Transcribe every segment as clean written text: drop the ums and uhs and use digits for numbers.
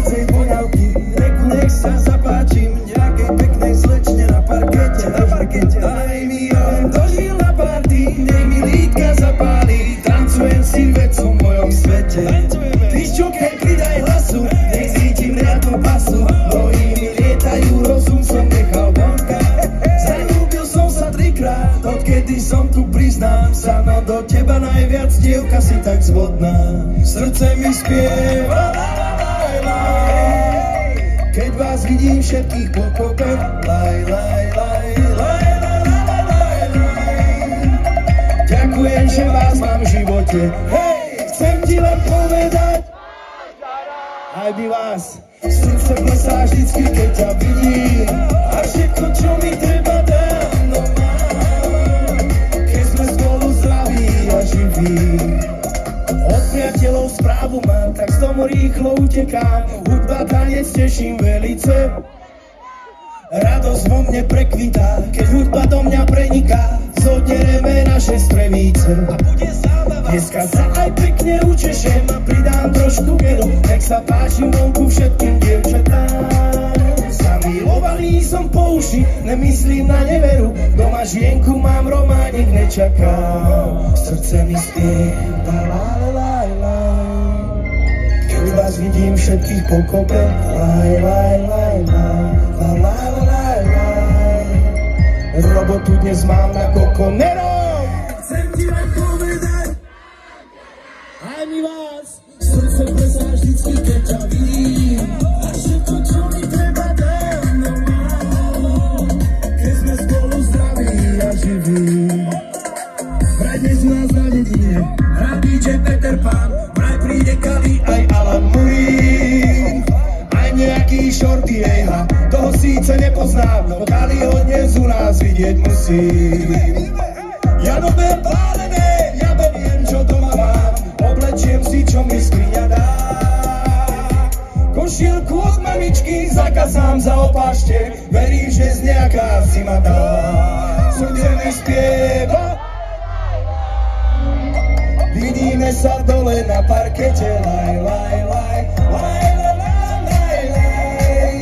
domácej voňavky. Reku, nech sa zapáčim nejakej peknej slečne na parkete. Daj mi jon, dožil na party, nech mi lítka zapáli. Tancujem si vecu v mojom svete. Pišťoke, pridaj hlasu, nech cítim riadnu pasu. Nohy mi lietajú, rozum som nechal vonka. Zalúbil som sa trikrát, odkedy som tu, priznám sa, no do teba najviac, dievka, si tak zvodná. Srdce mi spieva, laj, laj, keď vás vidím všetkých pokope. Laj, laj, laj, laj, laj, laj, laj. Ďakujem, že vás mám v živote. Hej, chcem ti len povedať, aj by vás srdce plesá vždycky, keď ťa vidím. A všetko, čo mi treba, dám, no mám, keď sme spolu zdraví a živí. Od priateľov správu mám, tak z tomu rýchlo utekám. Hudba, tanec, teším velice. Radosť vo mne prekvitá, keď hudba do mňa preniká. Zodereme naše strevíce a bude zábava. Dneska sa aj pekne učešem a pridám trošku geru. Nech sa páčim vonku všetkým dievčatám. Zamilovaný som po uši, nemyslím na neveru. Doma žienku mám, románik nečakám. Srdce mi spieva, laj, laj, laj, keď vás vidím všetkých pokope. Laj, laj, laj, laj, laj, laj, laj, laj. Robotu dnes mám na kokonerom. Chcem ti len povedať, aj mi vás srdce plesá vždycky, keď ťa vidím. A všetko, čo mi treba, dám, no mám, keď sme spolu zdraví a živí. Vraj dnes u nás na dedine hrá DJ Peter Pan. Vraj príde Kali aj Alan Murín, aj nejaký Shorty Ejha, toho síce nepoznám, no Kali ho dnes u nás vidieť musí. Ja nové pálené, ja beriem, čo doma mám, oblečiem si, čo mi skriňa dá. Košielku od mamičky zakazám za opášte, verím, že z nejaká si ma dá. Srdce mi spieva, vidíme sa dole na parkete. Laj, laj, laj, laj, laj, laj, laj.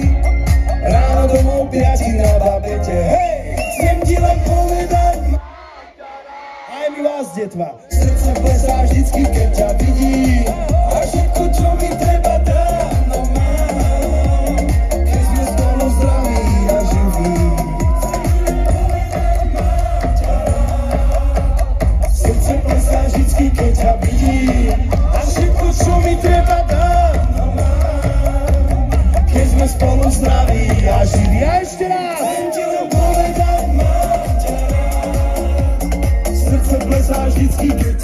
Ráno domov piati na babete. Hej, chcem ti len povedať, aj mi vás, detva, srdce plesá vždycky, keď ťa vidím. A všetko, čo mi treba, dám, no mám, keď sme spolu zdraví a živí. Srdce plesá vždycky, keď ťa vidím. A všetko, čo mi treba, dám, no mám, keď sme spolu zdraví a živí. A ešte raz chcem ti len povedať, mám ťa rád. Srdce plesá vždycky, keď